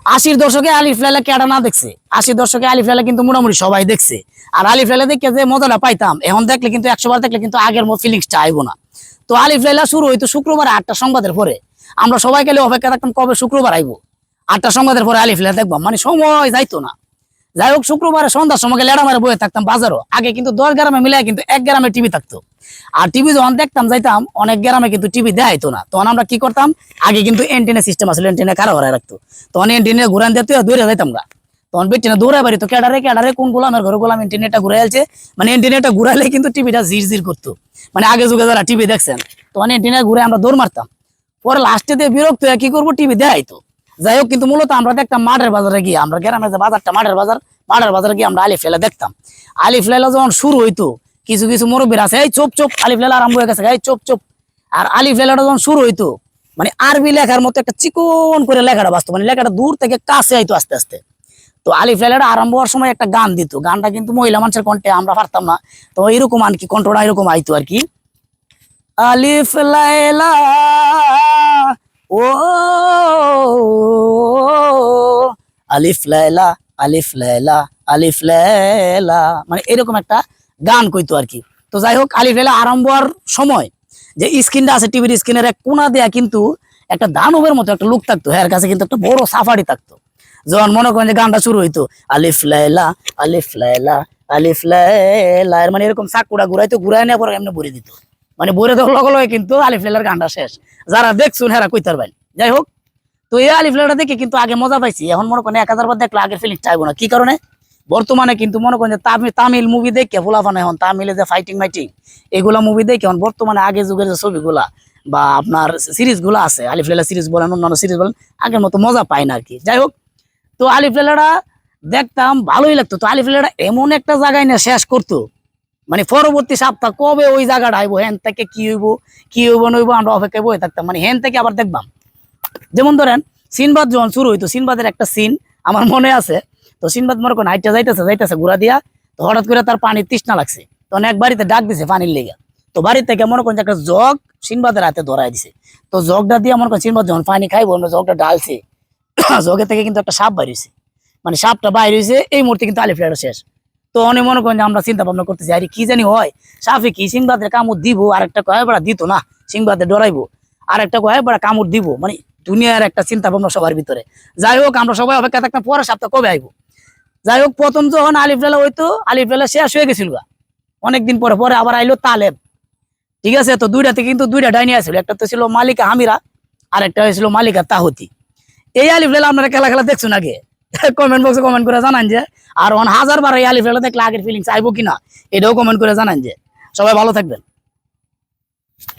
80-র দশকে আলিফ লায়লা কেডা না দেখছে? 80-র দশকে আলিফ লায়লা কিন্তু মোটামুটি সবাই দেখছে। আর আলিফ লায়লা দেখে যে মজাটা পাইতাম, এখন দেখলে কিন্তু 100 বার দেখলে কিন্তু আগের মতো ফিলিংসটা আইব না। তো আলিফ লায়লা শুরু হইতো শুক্রবার 8টা সংবাদের পরে। আমরা সবাই গেলে অপেক্ষা থাকতাম কবে শুক্রবার আইবো, 8টা সংবাদের পরে আলিফ লায়লা দেখবাম, মানে সময় যাইতো না। যাই হোক, শুক্রবারে সন্ধ্যার সময় লেড়া মারে বয়ে থাকতাম বাজারও। আগে কিন্তু 10 গ্রামে মিলে কিন্তু 1 গ্রামে টিভি থাকতো। আর টিভি যখন দেখতাম যাইতাম, অনেক গ্রামে কিন্তু টিভি দেখাইতো না। তখন আমরা কি করতাম, আগে কিন্তু এন্টেনা সিস্টেম আসলে, এন্টেনা কারা হরাই রাখতো। তখন এন্টেনা ঘুরান দিতে দৌড়ে যাইতাম গা। তখন বেটিনা দৌড়াই বাড়ি, তো কেডারে কেডারে কোন গোলামের ঘরে গোলাম এন্টেনাটা ঘুরাই আলছে, মানে এন্টেনাটা ঘুরাইলে কিন্তু টিভিটা জির জির করতো। মানে আগে যুগে যারা টিভি দেখছেন, তখন এন্টেনা ঘুরে আমরা দৌড় মারতাম। পরে লাস্টে দিয়ে বিরক্ত হয়ে কি করবো, টিভি দেখাইতো। যাই হোক, কিন্তু মূলত আমরা দেখতাম মাঠের বাজারে গিয়ে, আমরা গ্রামের যে বাজারটা মাঠের বাজারে গিয়ে আমরা আলিফ লায়লা দেখতাম। আলিফ লায়লা যখন শুরু হইতো, কিছু কিছু মুরব্বীর আছে, এই চুপ চুপ, আলিফ লায়লা আরম্ভ হয়ে গেছে, এই চুপ চুপ। আর আলিফ লায়লাটা যখন শুরু হইতো, মানে আরবি লেখার মতো একটা চিকন করে লেখাটা বাঁচতো, মানে লেখাটা দূর থেকে কাছে আইতো আস্তে আস্তে। তো আলিফ লায়লাটা আরম্ভ হওয়ার সময় একটা গান দিত, গানটা কিন্তু মহিলা মানুষের কণ্ঠে, আমরা পারতাম না। তো এরকম আর কি কণ্ঠটা এরকম আইতো আর কি, আলিফ লায়লা ও আলিফ লায়লা আলিফ লায়লা আলিফ লায়লা, মানে এরকম একটা গান কইতো আর কি। তো যাই হোক, আলিফ লায়লা আরম্ভ হওয়ার সময় যে স্ক্রিনটা আছে, টিভির স্ক্রিনের এক কোনা দেয়া কিন্তু একটা দানবের মতো একটা লোক থাকতো, এর কাছে কিন্তু একটা বড় সাফারি থাকতো। যখন মনে করেন যে গানটা শুরু হইতো, আলিফ লায়লা আলিফ লায়লা আলিফ লায়লা, মানে এরকম চাকুটা ঘুরাইতো, ঘুরাই নেওয়ার পর এমনি ভরে দিত, মানে ভরে দেওয়ার লগে লগে কিন্তু আলিফ লায়লার গানটা শেষ। যারা দেখছুন হেরা কইতার ভাই। যাই হোক, তো এই আলিফ লায়লা দেখে কিন্তু আগে মজা পাইছি, এখন মনে করেন 1000 বার দেখলে আগের ফিলিংস চাইবো না। কি কারণে? বর্তমানে কিন্তু মনে করেন যে তামিল মুভি দেখে ফুলাফানে, এখন তামিলে যে ফাইটিং মাইটিং এগুলা মুভি দেখে এখন বর্তমানে আগে যুগের যে ছবিগুলা বা আপনার সিরিজ গুলা আছে, আলিফ লায়লা সিরিজ বলেন, অন্যান্য সিরিজ বলেন, আগের মতো মজা পায় না আর কি। যাই হোক, তো আলিফ লায়লাটা দেখতাম, ভালোই লাগতো। তো আলিফ লায়লাটা এমন একটা জায়গায় না শেষ করতো, মানে পরবর্তী সপ্তাহ কবে ওই জায়গাটা আইবো, হেন থেকে কি হইব নইব, আমরা অপেক্ষায় বয়ে থাকতাম, মানে হেন থেকে আবার দেখবাম। যেমন ধরেন সিনবাদ যখন শুরু হইতো, সিনবাদের একটা সিন আমার মনে আছে। তো সিনবাদ মনে করেন হাইটটা যাইতেছে ঘুরা দিয়া, তো হঠাৎ করে তার পানির তৃষ্ণা লাগছে, তখন এক বাড়িতে ডাক দিছে পানির লেগে। তো বাড়ি থেকে মনে করেন একটা জগ সিনবাদের হাতে ধরাই দিছে। তো জগটা দিয়ে মনে করেন সিনবাদ যখন পানি খাইবো, জগটা ডালছে, জগে থেকে কিন্তু একটা সাপ বাইরেছে, মানে সাপটা বাইরে হয়েছে। এই মুহূর্তে কিন্তু আলিফ লায়লা শেষ। তো অনেক মনে করেন যে আমরা চিন্তা ভাবনা করতেছি, আরে কি জানি হয়, সাপে কি সিংবাদের কামড় দিব, আর একটা কয় বেড়া দিত না, সিংবাদের ডরাইবো, আর একটা কয় বেড়া কামড় দিব, মানে দুনিয়ার একটা চিন্তা ভাবনা সবার ভিতরে। যাই হোক, আমরা সবাই অপেক্ষা থাকতাম পরের সপ্তাহ কবে আইবো। যাই হোক, প্রথম যখন আলিফ লায়লা হইতো, আলিফ লায়লা শেষ হয়ে গেছিল অনেকদিন পরে। পরে আবার আইলো তালেব, ঠিক আছে। তো দুইটাতে কিন্তু দুইটা ডাইনি আসছিল, একটা তো ছিল মালিকা হামিরা, আর একটা হয়েছিল মালিকা তাহতি। এই আলিফ লায়লা আপনারা খেলা দেখছেন আগে? কমেন্ট বক্সে কমেন্ট করে জানান যে, আর 1000 বার এই আলিফ লায়লা দেখলে আগের ফিলিংস আইবো কিনা, এটাও কমেন্ট করে জানান যে। সবাই ভালো থাকবেন।